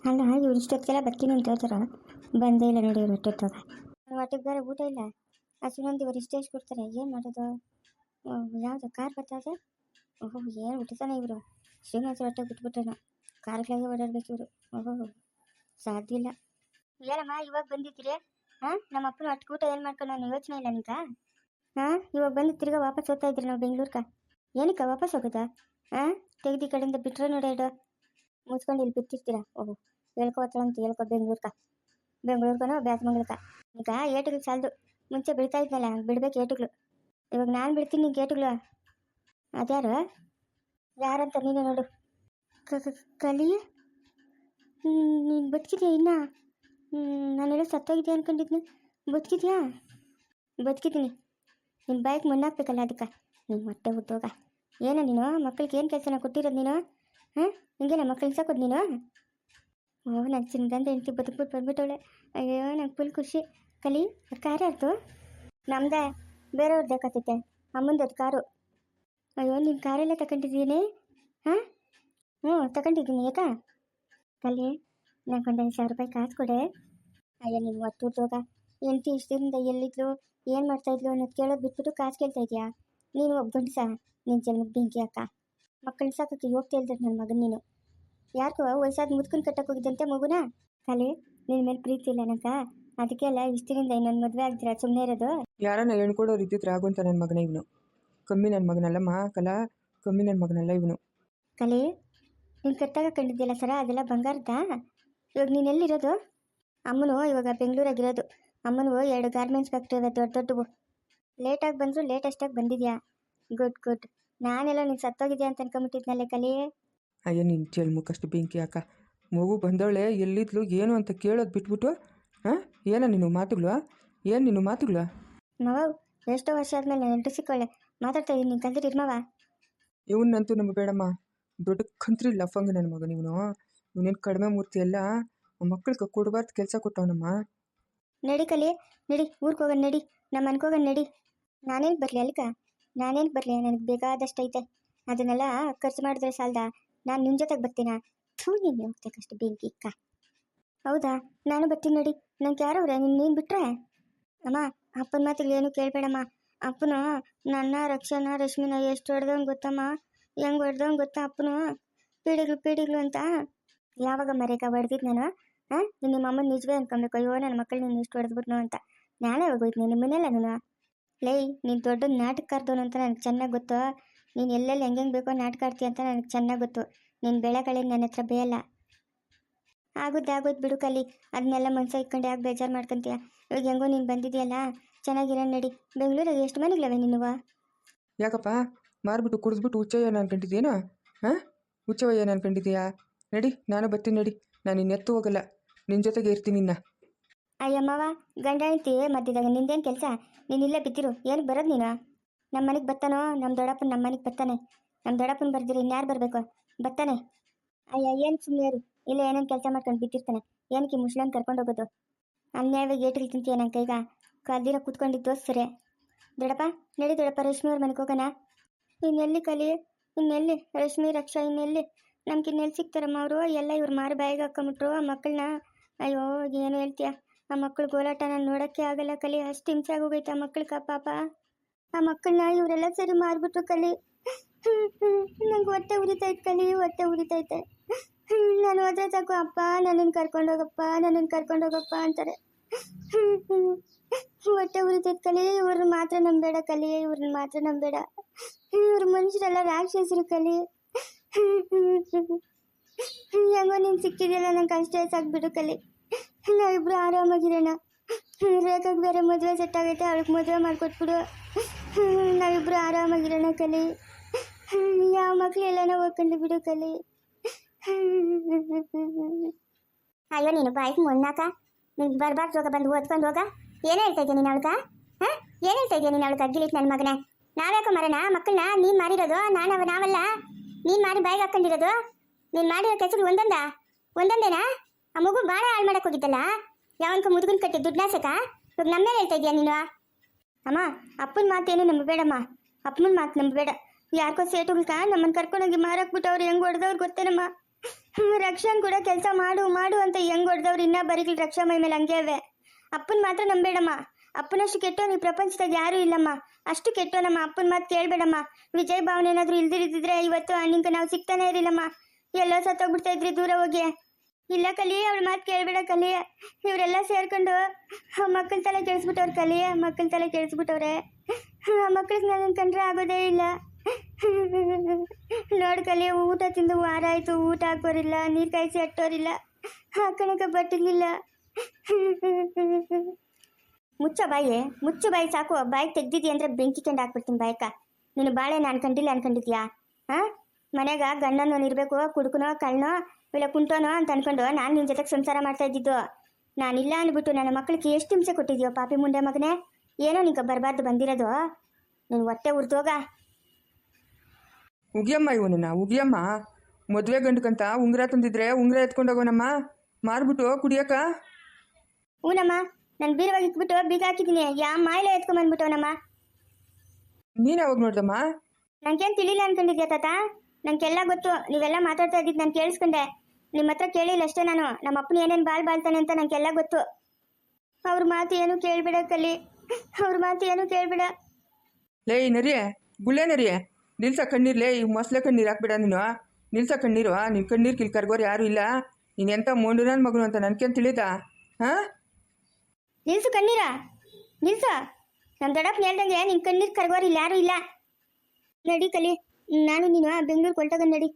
ಅಲ್ಲ ಇವ್ರು ಇಷ್ಟೊತ್ತಿಗೆಲ್ಲ ಬರ್ತೀನಿ ಅಂತ ಹೇಳ್ತಾರ, ಬಂದೇ ಇಲ್ಲ ನೋಡಿ ಇವ್ರು ಹೊಟ್ಟೆತ್ತಾಗ. ಹೊಟ್ಟೆಗೆ ಬೇರೆ ಊಟ ಇಲ್ಲ. ಹಸುನೊಂದು ಇವರು ಇಷ್ಟೇ ಕೊಡ್ತಾರೆ, ಏನು ಮಾಡೋದು? ಯಾವುದು ಕಾರ್ ಬರ್ತದೆ? ಓಹೋ, ಏನು ಹುಟ್ಟಿತಾನೆ ಇವರು. ಶ್ರೀನಿವಾಸ ಹೊಟ್ಟೆಗೆ ಬಿಟ್ಬಿಟ್ರೇನೋ, ಕಾರ್ಗಳಾಗೆ ಓಡಾಡ್ಬೇಕು ಇವರು. ಓಹೋ, ಸಾಧ್ಯ ಇಲ್ಲ. ಏನಮ್ಮ ಇವಾಗ ಬಂದಿದ್ದೀರಿ? ಹಾಂ, ನಮ್ಮ ಅಪ್ಪನ ಹೊಟ್ಟೆ ಊಟ ಏನು ಮಾಡ್ಕೊಂಡು ನಾನು ಯೋಚನೆ ಇಲ್ಲ ನಿಂಕ? ಹಾಂ, ಇವಾಗ ಬಂದು ತಿರ್ಗಾ ವಾಪಸ್ ಹೋಗ್ತಾ ಇದ್ರಿ ನಾವು ಬೆಂಗ್ಳೂರ್ಗೆ. ಏನಕ್ಕ ವಾಪಸ್ ಹೋಗೋದಾ? ಹಾಂ, ತೆಗ್ದು ಈ ಕಡೆಯಿಂದ ಬಿಟ್ಟರೆ ನೋಡೇಡು ಮುಚ್ಕೊಂಡು ಇಲ್ಲಿ ಬಿತ್ತಿರ್ತೀರ. ಓಹೋ, ಹೇಳ್ಕೊತ್ತಂತ ಹೇಳ್ಕೊ ಬೆಂಗಳೂರ್ಗನೋ ಬ್ಯಾಸಮಂಗ್ಳಕ್ಕ. ಈಗ ಏಟುಗಳು ಸಾಲದು. ಮುಂಚೆ ಬಿಡ್ತಾ ಇದ್ನಲ್ಲ, ಬಿಡ್ಬೇಕು ಏಟುಗಳು. ಇವಾಗ ನಾನು ಬಿಡ್ತೀನಿ ನಿಂಗೆ ಏಟುಗಳು. ಅದ್ಯಾರು? ಯಾರಂತ ನೀನೇ ನೋಡು. ಕಲಿ, ನೀನು ಬದುಕಿದ್ಯಾ ಇನ್ನ? ನಾನೆಲ್ಲ ಸತ್ತೋಗಿದ್ಯಾ ಅನ್ಕೊಂಡಿದ್ನಿ. ಬದುಕಿದ್ಯಾ? ಬದುಕಿದ್ದೀನಿ. ನಿನ್ನ ಬಾಯಿಗೆ ಮಣ್ಣಾಕ್ಬೇಕಲ್ಲ ಅದಕ್ಕೆ. ನೀನು ಹೊಟ್ಟೆ ಹುಟ್ಟೋಗ. ಏನೋ ನೀನು ಮಕ್ಕಳಿಗೆ ಏನು ಕೆಲಸನ ಕೊಟ್ಟಿರೋದು ನೀನು? ಹಾಂ, ಹಿಂಗೆಲ್ಲ ಮಕ್ಕಳು ಸಾಕೋದು ನೀನು? ಓಹ್, ನಾನು ಚಿನ್ನದಂತ ಹೆಂಡ್ತಿ ಬದುಕ್ಬಿಟ್ಟು ಬಂದ್ಬಿಟ್ಟವಳೆ. ಅಯ್ಯೋ, ನಂಗೆ ಫುಲ್ ಖುಷಿ. ಕಲಿ, ಕಾರ್ ಯಾರ್ದು? ನಮ್ಮದೇ, ಬೇರೆಯವ್ರದ್ದು ಬೇಕಾಗ್ತೈತೆ. ಅಮ್ಮಂದದು ಕಾರು. ಅಯ್ಯೋ, ನೀನು ಕಾರೆಲ್ಲ ತಗೊಂಡಿದ್ದೀನಿ? ಹಾಂ, ಹ್ಞೂ ತಗೊಂಡಿದ್ದೀನಿ. ಯಾಕ ಕಲಿ, ನಂಗೊಂದು 5,000 ರೂಪಾಯಿ ಕಾಸು ಕೊಡೆ. ಅಯ್ಯೋ, ನೀನು ಒಟ್ಟುರ್ದೋಗ. ಹೆಂಡ್ತಿ ಇಷ್ಟದಿಂದ ಎಲ್ಲಿದ್ಲು, ಏನು ಮಾಡ್ತಾಯಿದ್ಲು ಅನ್ನೋದು ಕೇಳೋದು ಬಿಟ್ಬಿಟ್ಟು ಕಾಸು ಕೇಳ್ತಾ ಇದೆಯಾ? ನೀನು ಒಬ್ಬ ಗಂಡಸ? ನಿನ್ನ ಜನ್ಮಕ್ಕೆ ಬೆಂಕಿ ಅಕ್ಕ. ಮಕ್ಕಳನ್ನ ಸಾಕೋಕ್ಕೆ ಹೋಗ್ತಾ ಇಲ್ದ ನನ್ನ ಮಗನ ನೀನು. ಯಾಕೋ ವಯಸ್ಸಾದ ಮುದ್ಕನ್ ಕಟ್ಟಕ್ಕೆ ಹೋಗಿದ್ದಂತೆ ಮಗುನ? ಕಲಿ, ನಿನ್ನ ಮೇಲೆ ಪ್ರೀತಿ ಇಲ್ಲ ನಂಕ, ಅದಕ್ಕೆ ಅಲ್ಲ ಇಷ್ಟಿನಿಂದ ಇನ್ನೊಂದು ಮದುವೆ ಆಗ್ತೀರಾ ಸುಮ್ಮನೆ ಇರೋದು? ಯಾರನ್ನ ಹೇಳ್ಕೊಡೋರು ಇದ್ದಿದ್ರೆ ಆಗುವಂತ ನನ್ನ ಮಗನ ಇವನು. ಕಮ್ಮಿ ನನ್ನ ಮಗನಲ್ಲಮ್ಮ ಕಲಾ, ಕಮ್ಮಿ ನನ್ನ ಮಗನಲ್ಲ ಇವನು. ಕಲಿ, ನೀನು ಕಟ್ಟಾಗ ಕಂಡಿದ್ದಿಲ್ಲ ಸರ, ಅದೆಲ್ಲ ಬಂಗಾರದಾ? ಇವಾಗ ನೀನೆಲ್ಲಿರೋದು? ಅಮ್ಮನು ಇವಾಗ ಬೆಂಗಳೂರಾಗಿರೋದು. ಅಮ್ಮನು 2 ಗಾರ್ಮೆಂಟ್ಸ್ ಫ್ಯಾಕ್ಟ್ರಿ ಅವೆ ದೊಡ್ಡ ದೊಡ್ಡವು. ಲೇಟಾಗಿ ಬಂದರೂ ಲೇಟೆಸ್ಟಾಗಿ ಬಂದಿದ್ಯಾ. ಗುಡ್. ನಾನೆಲ್ಲ ನೀನು ಸತ್ತೋಗಿದ್ಯಾ ಅಂತ ಅನ್ಕೊಂಬಿಟ್ಟಿದ್ನಲ್ಲೇ ಕಲಿ. ಅಯ್ಯೋ, ನಿನ್ನ ಜನ್ಮಕ್ಕಷ್ಟು ಬೆಂಕಿ ಅಕ್ಕ. ಮಗು ಬಂದವಳೆ ಎಲ್ಲಿದ್ಲು ಏನು ಅಂತ ಕೇಳೋದು ಬಿಟ್ಬಿಟ್ಟು ಹಾಂ, ಏನೋ ನೀನು ಮಾತುಗಳು? ಏನು ನೀನು ಮಾತುಗಳು? ಮಾವ, ಎಷ್ಟೋ ವರ್ಷ ಆದಮೇಲೆ ನಾನು ಎಂಟಿಸಿಕೊಳ್ಳೆ ಮಾತಾಡ್ತಾ ಇದ್ದೀನಿ. ನೀನು ಕಲ್ತಿರಿ ಇರ್ಮವ. ಇವನ್ನಂತೂ ನಮಗೆ ಬೇಡಮ್ಮ. ದೊಡ್ಡ ಕಂತ್ರಿ ಲಫಂಗ ನನ್ನ ಮಗನ ಇವನು. ಇವನೇನು ಕಡಿಮೆ ಮೂರ್ತಿ ಎಲ್ಲ ಮಕ್ಕಳಿಗೆ ಕೊಡಬಾರ್ದು ಕೆಲಸ ಕೊಟ್ಟವನಮ್ಮ. ನಡಿ ಕಲಿ, ನಡಿ ಊರಿಗೆ ಹೋಗೋಣ ನಡಿ. ನಮ್ಮ ಅನ್ಕೋಗೋಣ ನಡಿ. ನಾನೇನು ಬರಲಿ ಅಲ್ಕ? ನಾನೇನು ಬರಲಿ? ನನಗೆ ಬೇಕಾದಷ್ಟು ಐತೆ. ಅದನ್ನೆಲ್ಲ ಖರ್ಚು ಮಾಡಿದ್ರೆ ಸಾಲದ? ನಾನು ನಿನ್ನ ಜೊತೆಗೆ ಬರ್ತೀನಾ? ನೀನು ಹೋಗ್ತಕ್ಕಷ್ಟು ಬೆಂಕಿ ಇಕ್ಕ. ಹೌದಾ, ನಾನು ಬರ್ತೀನಿ ನಡಿ. ನಂಗೆ ಯಾರವ್ರೆ? ನೀನು ಬಿಟ್ರೆ? ಅಮ್ಮ, ಅಪ್ಪನ ಮಾತಿಗೆ ಏನು ಕೇಳಬೇಡಮ್ಮ. ಅಪ್ಪನು ನನ್ನ ರಕ್ಷಣಾ ರಶ್ಮಿನ ಎಷ್ಟು ಹೊಡೆದವನು ಗೊತ್ತಮ್ಮ? ಹೆಂಗೆ ಹೊಡೆದವನು ಗೊತ್ತಾ ಅಪ್ಪನು? ಪೀಡಿಗಳು ಅಂತ. ಯಾವಾಗ ಮರೇಕ ಹೊಡೆದಿದ್ದು ನಾನು? ಹಾಂ, ನಿಮ್ಮ ಅಮ್ಮನ ನಿಜವೇ ಅನ್ಕೊಬೇಕು. ಅಯ್ಯೋ, ನನ್ನ ಮಕ್ಕಳು ನೀನು ಇಷ್ಟು ಹೊಡೆದ್ಬಿಟ್ನು ಅಂತ. ನಾನೇ ಹೋಗೋಯ್ತು ನಿಮ್ಮನ್ನೆಲ್ಲ ನಾನು. ಲೈ, ನೀನು ದೊಡ್ಡ ನಾಟಕರ್ದವನು ಅಂತ ನನಗೆ ಚೆನ್ನಾಗಿ ಗೊತ್ತು. ನೀನು ಎಲ್ಲೆಲ್ಲಿ ಹೆಂಗೆ ಬೇಕೋ ನಾಟಕ ಆಡ್ತೀಯ ಅಂತ ನನಗೆ ಚೆನ್ನಾಗಿ ಗೊತ್ತು. ನಿನ್ನ ಬೆಳೆಗಳೇನು ನನ್ನ ಹತ್ರ ಬೇಯಲ್ಲ. ಆಗೋದು ಬಿಡು ಕಲಿ. ಅದನ್ನೆಲ್ಲ ಮನ್ಸ ಇಟ್ಕೊಂಡು ಯಾಕೆ ಬೇಜಾರು ಮಾಡ್ಕೊಂತೀಯ? ಇವಾಗ ಹೆಂಗೋ ನೀನು ಬಂದಿದೆಯಲ್ಲ, ಚೆನ್ನಾಗಿರೋ ನಡಿ. ಬೆಂಗಳೂರಿಗೆ ಎಷ್ಟು ಮನೆಗಳವೆ ನಿನ್ನವ? ಯಾಕಪ್ಪ ಮಾರ್ಬಿಟ್ಟು ಕುಡಿದ್ಬಿಟ್ಟು ಹುಚ್ಚಯ್ಯನ ಅನ್ಕೊಂಡಿದ್ದೀನೋ? ಹಾಂ, ಹುಚ್ಚವಯ್ಯನ ಅನ್ಕೊಂಡಿದ್ದೀಯಾ? ನಡಿ, ನಾನು ಬರ್ತೀನಿ ನಡಿ. ನಾನು ನಿನ್ನ ಎತ್ತು ಹೋಗಲ್ಲ, ನಿನ್ನ ಜೊತೆಗೆ ಇರ್ತೀನಿ ಇನ್ನ. ಅಯ್ಯಮ್ಮವ, ಗಂಡ ಹೆಂಡ್ತಿ ಮಧ್ಯದಾಗ ನಿಂದೇನು ಕೆಲಸ? ನೀನು ಇಲ್ಲೇ ಬಿದ್ದಿರು. ಏನು ಬರೋದು ನೀನು? ನಮ್ಮ ಮನೆಗೆ ಬರ್ತಾನೋ? ನಮ್ಮ ದೊಡ್ಡಪ್ಪನ ನಮ್ಮ ಮನೆಗೆ ಬರ್ತಾನೆ. ನಮ್ಮ ದೊಡ್ಡಪ್ಪನ ಬರ್ದಿರಿ ಇನ್ಯಾರು ಬರಬೇಕು? ಬರ್ತಾನೆ. ಅಯ್ಯ, ಏನು ಸುಮ್ಮನೆ ಇಲ್ಲ, ಏನೇನು ಕೆಲಸ ಮಾಡ್ಕೊಂಡು ಬಿದ್ದಿರ್ತಾನೆ. ಏನಕ್ಕೆ ಮುಸ್ಲನ್ ಕರ್ಕೊಂಡು ಹೋಗೋದು? ಅನ್ಯಾಯವಾಗಿ ಏಟಿಗೆ ತಿಂತೀಯ ನನ್ನ ಕೈಗ? ಕಲ್ದಿರ ಕೂತ್ಕೊಂಡಿದ್ದು ಸರಿ. ದೊಡ್ಡಪ್ಪ ನಡಿ, ದೊಡ್ಡಪ್ಪ ರಶ್ಮಿ ಅವ್ರ ಮನೆಗೆ ಹೋಗೋಣ. ಇನ್ನೆಲ್ಲಿ ಕಲಿ? ಇನ್ನೆಲ್ಲಿ ರಶ್ಮಿ ರಕ್ಷಾ? ಇನ್ನೆಲ್ಲಿ ನಮ್ಗೆ ಇನ್ನೆಲ್ಲಿ ಸಿಗ್ತಾರಮ್ಮ ಅವರು? ಎಲ್ಲ ಇವ್ರು ಮಾರು ಬಾಯಿಗೆ ಹಾಕೊಂಬಿಟ್ರು ಆ ಮಕ್ಕಳನ್ನ. ಅಯ್ಯೋ, ಏನು ಹೇಳ್ತೀಯ? ಆ ಮಕ್ಕಳು ಗೋಲಾಟ ನಾನು ನೋಡೋಕ್ಕೆ ಆಗಲ್ಲ ಕಲಿ. ಅಷ್ಟು ಹಿಂಸೆ ಆಗೋಗೈತೆ ಆ ಮಕ್ಕಳಿಗೆ. ಪಾಪ ಆ ಮಕ್ಕಳನ್ನ ಇವರೆಲ್ಲ ಸರಿ ಮಾರ್ಬಿಟ್ರು ಕಲಿ. ನಂಗೆ ಹೊಟ್ಟೆ ಉರಿತೈತೆ ಕಲಿ, ಹೊಟ್ಟೆ ಉರಿತೈತೆ. ನಾನು ಹೋದ್ರೆ ಸಾಕು, ಅಪ್ಪ ನನ್ನನ್ನು ಕರ್ಕೊಂಡೋಗಪ್ಪ ಅಂತಾರೆ. ಹೊಟ್ಟೆ ಉರಿತೈತೆ ಕಲಿ. ಇವ್ರನ್ನ ಮಾತ್ರ ನಂಬೇಡ ಕಲಿ, ಇವ್ರನ್ನ ಮಾತ್ರ ನಂಬೇಡ. ಇವ್ರ ಮನುಷ್ಯರೆಲ್ಲ ರಾಕ್ಷಸರು ಕಲಿ. ಹೆಂಗೋ ನೀನು ಸಿಕ್ಕಿದೆಯಲ್ಲ, ನಂಗೆ ಅಷ್ಟೇ ಸಾಕ್ಬಿಡು ಕಲಿ. ನಾವಿಬ್ರು ಆರಾಮಾಗಿರೋಣ. ರೇಖಾಗೆ ಬೇರೆ ಮದುವೆ ಸೆಟ್ ಆಗೈತೆ, ಅವಳಿಗೆ ಮದುವೆ ಮಾಡಿಕೊಟ್ಬಿಡು. ನಾವಿಬ್ರು ಆರಾಮಾಗಿರೋಣ ಕಲಿ. ಯಾವ ಮಕ್ಳು ಎಲ್ಲನೋ ಹೋಗ್ಕೊಂಡು ಬಿಡು ಕಲಿ. ಅಯ್ಯೋ, ನೀನು ಬಾಯ್ಗೆ ಮೊನ್ನಾಕ ನೀನು ಬರ್ಬಾರ್ದು. ಹೋಗ, ಬಂದು ಓದ್ಕೊಂಡು ಹೋಗ. ಏನು ಹೇಳ್ತಾ ಇದ್ದೀನಿ ನೀನು ಅವಳ್ಗ? ಹಾಂ, ಏನು ಹೇಳ್ತಾ ಇದೆಯಾ ನೀನು ಅವಳಿಗೆ? ಅಗ್ಗಿಲಿತ್ತು ನನ್ನ ಮಗನೇ. ನಾವ್ಯಾಕೋ ಮರಣ ಮಕ್ಕಳನ್ನ? ನೀನು ಮಾರಿರೋದು ನಾವಲ್ಲ. ನೀನು ಮಾಡಿ ಬಾಯಿಗೆ ಹಾಕೊಂಡಿರೋದು. ನೀನು ಮಾಡಿರೋ ಕೆಲಸಗಳು ಒಂದೊಂದೇನಾ? ಆ ಮಗು ಭಾಳ ಹಾಳು ಮಾಡಕ್ಕೆ ಹೋಗಿದ್ದಲ್ಲ. ಯಾವನ್ಕ ಮುದುಗನ್ ಕಟ್ಟಿ ದುಡ್ನಾಸಕ? ಇವಾಗ ನಮ್ಮೇಲೆ ಹೇಳ್ತಾ ಇದೆಯಾ ನೀನು? ಅಮ್ಮ, ಅಪ್ಪನ ಮಾತೇನು ನಂಬಬೇಡಮ್ಮ. ಅಪ್ಪನ ಮಾತು ನಂಬಬೇಡ. ಯಾಕೋ ಸೇಟುಗಳ್ಕ ನಮ್ಮನ್ನು ಕರ್ಕೊಂಡೋಗಿ ಮಾರಾಕ್ಬಿಟ್ಟು ಅವ್ರು ಹೆಂಗೆ ಹೊಡೆದವ್ರು ಗೊತ್ತೇನಮ್ಮ? ರಕ್ಷನ್ ಕೂಡ ಕೆಲಸ ಮಾಡು ಮಾಡು ಅಂತ ಹೆಂಗ್ ಹೊಡೆದವ್ರು ಇನ್ನೂ ಬರೀಗಳು ರಕ್ಷಾ ಮೈ ಮೇಲೆ ಹಂಗೆ ಅವೆ. ಅಪ್ಪನ ಮಾತ್ರ ನಂಬೇಡಮ್ಮ. ಅಪ್ಪನಷ್ಟು ಕೆಟ್ಟೋನು ಈ ಪ್ರಪಂಚದಾಗ ಯಾರೂ ಇಲ್ಲಮ್ಮ. ಅಷ್ಟು ಕೆಟ್ಟೋನಮ್ಮ. ಅಪ್ಪನ ಮಾತು ಕೇಳಬೇಡಮ್ಮ. ವಿಜಯ್ ಭಾವನೆ ಏನಾದರೂ ಇಲ್ದಿರಿದ್ರೆ ಇವತ್ತು ನಿಂಗೆ ನಾವು ಸಿಗ್ತಾನೆ ಇರಲಿಲ್ಲಮ್ಮ. ಎಲ್ಲೋ ಸತ್ತೋಗ್ಬಿಡ್ತಾ ಇದ್ರಿ ದೂರ ಹೋಗಿ. ಇಲ್ಲ ಕಲಿ, ಅವಳ ಮಾತು ಕೇಳಬೇಡ ಕಲಿ. ಇವರೆಲ್ಲ ಸೇರ್ಕೊಂಡು ಮಕ್ಕಳ ತಲೆ ಕೆಡಿಸ್ಬಿಟ್ಟವ್ರು ಕಲಿ. ಮಕ್ಕಳ ತಲೆ ಕೆಡಿಸ್ಬಿಟ್ಟವ್ರೆ. ಮಕ್ಕಳಿಗೆ ನನ್ನ ಕಂಡ್ರೆ ಆಗೋದೇ ಇಲ್ಲ. ನೋಡ್ ಕಲಿ, ಊಟ ತಿಂದು ವಾರ ಆಯ್ತು, ಊಟ ಹಾಕೋರಿಲ್ಲ, ನೀರು ಕಾಯಿಸಿ ಅಟ್ಟೋರಿಲ್ಲ, ಹಾಕೋಣಕ್ಕೆ ಬಟ್ಟಿರ್ಲಿಲ್ಲ. ಮುಚ್ಚ ಬಾಯಿ ಸಾಕು. ಬಾಯಿ ತೆಗ್ದಿದ್ದಿ ಅಂದ್ರೆ ಬೆಂಕಿ ಕಂಡು ಹಾಕ್ಬಿಡ್ತೀನಿ ಬಾಯಕ್ಕ. ನೀನು ಬಾಳೆ ನಾನು ಅನ್ಕೊಂಡಿದ್ಯಾ? ಹಾಂ, ಮನೆಗ ಗಂಡನೋ ಇರಬೇಕು, ಕುಡುಕನೋ ಕಳ್ಳನೋ ಇಲ್ಲ ಕುಂಟೋನೋ ಅಂತ ಅನ್ಕೊಂಡು ನಾನು ನಿನ್ನ ಜೊತೆಗೆ ಸಂಸಾರ ಮಾಡ್ತಾ ಇದ್ದಿದ್ದು. ನಾನಿಲ್ಲ ಅಂದ್ಬಿಟ್ಟು ನನ್ನ ಮಕ್ಕಳಿಗೆ ಎಷ್ಟು ಹಿಂಸೆ ಕೊಟ್ಟಿದ್ಯೋ ಪಾಪಿ ಮುಂಡೆ ಮಗನೇ. ಏನೋ ನಿಂಗೆ ಬರಬಾರ್ದು ಬಂದಿರೋದು. ನೀನು ಹೊಟ್ಟೆ ಉರ್ದೋಗ. ಉಗಿಯಮ್ಮ ಇವನನ್ನ ಉಗಿಯಮ್ಮ. ಮದುವೆ ಗಂಡಕ್ಕಂತ ಉಂಗುರ ತಂದಿದ್ರೆ ಉಂಗುರ ಎತ್ಕೊಂಡೋಗೋನಮ್ಮ, ಮಾರ್ಬಿಟ್ಟು ಕುಡಿಯಕ್ಕ. ಹೂನಮ್ಮ, ನಾನು ಬೀರವಾಗಿ ಇಟ್ಬಿಟ್ಟು ಬೀಗ ಹಾಕಿದ್ದೀನಿ. ಯಾ ಮಾಯಿಲೆ ಎತ್ಕೊಂಬಂದ್ಬಿಟ್ಟವನಮ್ಮ. ನೀನು ಯಾವಾಗ ನೋಡ್ದಮ್ಮ? ನಂಗೇನು ತಿಳಿಲ್ಲ ಅನ್ಕೊಂಡಿದ್ಯಾ ತಾತ? ನಂಗೆಲ್ಲ ಗೊತ್ತು. ನೀವೆಲ್ಲ ಮಾತಾಡ್ತಾ ಇದ್ದಿದ್ದು ನಾನು ಕೇಳಿಸ್ಕೊಂಡೆ. ನಿಮ್ಮ ಹತ್ರ ಕೇಳಿಲ್ಲ ಅಷ್ಟೇ ನಾನು. ನಮ್ಮ ಅಪ್ಪನ ಏನೇನು ಬಾಳ್ತಾನೆ ಅಂತ ನಂಗೆಲ್ಲ ಗೊತ್ತು. ಅವ್ರ ಮಾತು ಏನು ಕೇಳಬೇಡ ಕಲಿ. ಅವ್ರ ಮಾತು ಏನು ಕೇಳಬೇಡ. ಲೇ ನರಿಯೇ, ಗುಳ್ಳೆ ನರಿಯೇ, ನಿಲ್ಸ ಕಣ್ಣೀರ್ಲೇ. ಈ ಮೊಸಳೆ ಕಣ್ಣೀರು ಹಾಕ್ಬೇಡ ನೀನು. ನಿಲ್ಸ ಕಣ್ಣೀರು. ನಿನ್ನ ಕಣ್ಣೀರು ಕಿಲ್ ಕರ್ಗೋರು ಯಾರು ಇಲ್ಲ. ನೀನು ಎಂಥ ಮೊಂಡು ನನ್ನ ಮಗನು ಅಂತ ನನ್ಗೇನು ತಿಳಿದಾ? ಹಾಂ, ನಿಲ್ಸು ಕಣ್ಣೀರ, ನಿಲ್ಸು. ನಮ್ಮ ದೊಡ್ಡಪ್ಪನ ಹೇಳ್ದಂಗೆ ನಿನ್ನ ಕಣ್ಣೀರು ಕರ್ಗೋರಿಲ್ಲ ಯಾರು ಇಲ್ಲ. ನಡಿ ಕಲಿ, ನಾನು ನೀನು ಬೆಂಗಳೂರು ಕೊಲ್ಟಾಗ ನಡಿ.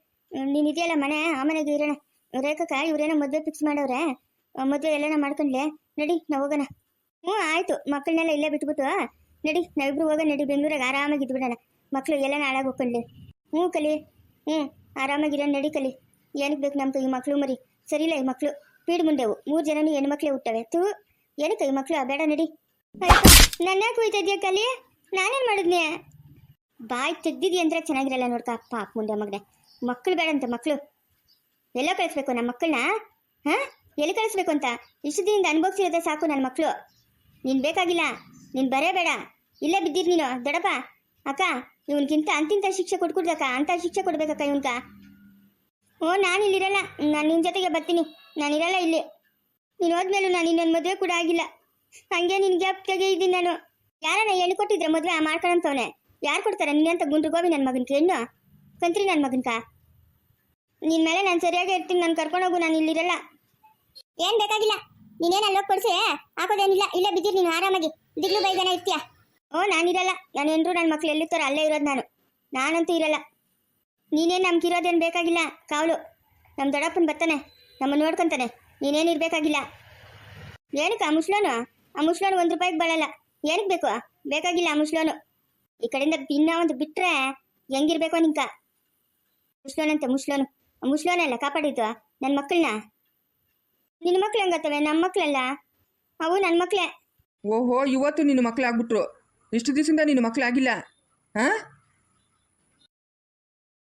ನೀನು ಇದೆಯಲ್ಲ ಮನೆ, ಆ ಮನೆಗೆ ಇರೋಣ. ರೇಖಕ್ಕ ಇವರೇನೋ ಮದುವೆ ಫಿಕ್ಸ್ ಮಾಡವ್ರೆ. ಮದುವೆ ಎಲ್ಲನ ಮಾಡ್ಕೊಂಡ್ಲೆ. ನಡಿ ನಾವು ಹೋಗೋಣ. ಹ್ಞೂ ಆಯಿತು. ಮಕ್ಕಳನ್ನೆಲ್ಲ ಇಲ್ಲೇ ಬಿಟ್ಬಿಟ್ಟು ನಡಿ, ನಾವಿಬ್ರು ಹೋಗೋಣ. ನಡಿ, ಬೆಂಗಳೂರಾಗ ಆರಾಮಾಗಿ ಇದ್ಬಿಡೋಣ. ಮಕ್ಕಳು ಎಲ್ಲನ ಹಾಳಾಗಿ ಹೋಗ್ಕೊಂಡ್ಲಿ. ಹ್ಞೂ ಕಲಿ, ಹ್ಞೂ ಆರಾಮಾಗಿರೋ. ನಡಿ ಕಲಿ. ಏನಕ್ಕೆ ಬೇಕು ನಮ್ಗೆ ಈ ಮಕ್ಕಳು ಮರಿ? ಸರಿಯಿಲ್ಲ ಈ ಮಕ್ಕಳು. ಪೀಡ್ ಮುಂಡೆವು. 3 ಜನನು ಹೆಣ್ಮಕ್ಳೇ ಹುಟ್ಟವೆ. ಏನಕ್ಕೆ ಈ ಮಕ್ಕಳು? ಬೇಡ ನಡಿ. ನನ್ನ ಕುಯ್ತಾ ಇದೆಯಾ ಕಲಿ? ನಾನೇನು ಮಾಡಿದ್ನಿ? ಬಾಯಿ ತೆಗ್ದಿದ್ದಿ ಅಂದ್ರೆ ಚೆನ್ನಾಗಿರಲ್ಲ ನೋಡ್ಕ. ಪಾಪ ಮುಂದೆ ಮಗನೆ. ಮಕ್ಕಳು ಬೇಡಂತ. ಮಕ್ಕಳು ಎಲ್ಲ ಕಳಿಸ್ಬೇಕು ನಮ್ಮ ಮಕ್ಕಳನ್ನ. ಹಾಂ, ಎಲ್ಲಿ ಕಳಿಸ್ಬೇಕು ಅಂತ ಇಷ್ಟು ದಿನದಿಂದ ಅನುಭವಿಸಿರೋದೇ ಸಾಕು ನನ್ನ ಮಕ್ಕಳು. ನೀನು ಬೇಕಾಗಿಲ್ಲ, ನೀನು ಬರೇ ಬೇಡ. ಇಲ್ಲೇ ಬಿದ್ದಿರು ನೀನು. ದೊಡ್ಡಪ್ಪ, ಅಕ್ಕ, ಇವನ್ಗಿಂತ ಅಂತಿಂತ ಶಿಕ್ಷೆ ಕೊಟ್ಕೊಡ್ದಕ್ಕ. ಅಂಥ ಶಿಕ್ಷೆ ಕೊಡ್ಬೇಕಕ್ಕ ಇವನ್ಕ. ಓ, ನಾನು ಇಲ್ಲಿರಲ್ಲ. ನಾನು ನಿನ್ನ ಜೊತೆಗೆ ಬರ್ತೀನಿ. ನಾನಿರಲ್ಲ ಇಲ್ಲಿ. ನೀನು ಹೋದ್ಮೇಲೂ ನಾನು ಇನ್ನೊಂದು ಮದುವೆ ಕೂಡ ಆಗಿಲ್ಲ. ಹಂಗೆ ನಿನ್ನ ಗ್ಯಾಪ್ಗೆ ಇದ್ದೀನಿ ನಾನು. ಯಾರನ್ನ ಹೆಣ್ಣು ಕೊಟ್ಟಿದ್ರೆ ಮದುವೆ ಮಾಡ್ಕೊಳಂತವನೆ. ಯಾರು ಕೊಡ್ತಾರೆ? ನೀನಂತ ಗುಂಡ್ರು ಗೋವಿ ನನ್ನ ಮಗನ್ಕ ಹೆಣ್ಣು ಕಂತ್ರಿ ನನ್ನ ಮಗನ್ಕ. ನಿನ್ನ ಮೇಲೆ ನಾನು ಸರಿಯಾಗಿ ಇರ್ತೀನಿ. ನಾನು ಕರ್ಕೊಂಡೋಗು. ನಾನು ಇಲ್ಲಿರಲ್ಲ. ಏನು ಬೇಕಾಗಿಲ್ಲ. ನೀನೇನು ಅಲ್ಲೋಗಿ ಕೊಡಿಸಿ ಹಾಕೋದೇನಿಲ್ಲ. ಇಲ್ಲೇ ಬಿದ್ದಿರು ನೀನು ಆರಾಮಾಗಿ. ದಿಗ್ಲು ಬೈಗನ ಇರ್ತೀಯ. ಓ, ನಾನಿರಲ್ಲ. ನಾನು ಎಂದ್ರು ನನ್ನ ಮಕ್ಳು ಎಲ್ಲಿರ್ತಾರೋ ಅಲ್ಲೇ ಇರೋದು ನಾನು. ನಾನಂತೂ ಇರಲ್ಲ. ನೀನೇನು ನಮ್ಗಿರೋದೇನು ಬೇಕಾಗಿಲ್ಲ. ಕಾವಲು ನಮ್ಮ ದೊಡ್ಡಪ್ಪನ ಬರ್ತಾನೆ, ನಮ್ಮ ನೋಡ್ಕೊತಾನೆ. ನೀನೇನು ಇರಬೇಕಾಗಿಲ್ಲ. ಏನಕ್ಕೆ ಆ ಮುಸ್ಲೋನು? ಆ ಮುಸ್ಲೋನು 1 ರೂಪಾಯಿಗೆ ಬರಲ್ಲ. ಏನಕ್ಕೆ ಬೇಕು? ಬೇಕಾಗಿಲ್ಲ ಆ ಮುಸ್ಲೋನು. ಈ ಕಡೆಯಿಂದ ಇನ್ನ ಒಂದು ಬಿಟ್ರೆ ಹೆಂಗಿರ್ಬೇಕು ನಿಂಕ? ಮುಸ್ಲೋನಂತೆ ಮುಸ್ಲೋನು. ಆ ಮುಸ್ಲೋನೆಲ್ಲ ಕಾಪಾಡಿದ್ದು ನನ್ನ ಮಕ್ಕಳನ್ನ. ನಿನ್ನ ಮಕ್ಳು ಹೆಂಗತ್ತವೆ? ನಮ್ಮ ಮಕ್ಕಳಲ್ಲ ಅವು, ನನ್ನ ಮಕ್ಕಳೇ. ಓಹೋ, ಇವತ್ತು ನಿನ್ನ ಮಕ್ಕಳಾಗ್ಬಿಟ್ರು. ಇಷ್ಟು ದಿವಸದಿಂದ ನಿನ್ನ ಮಕ್ಕಳಾಗಿಲ್ಲ. ಹಾಂ,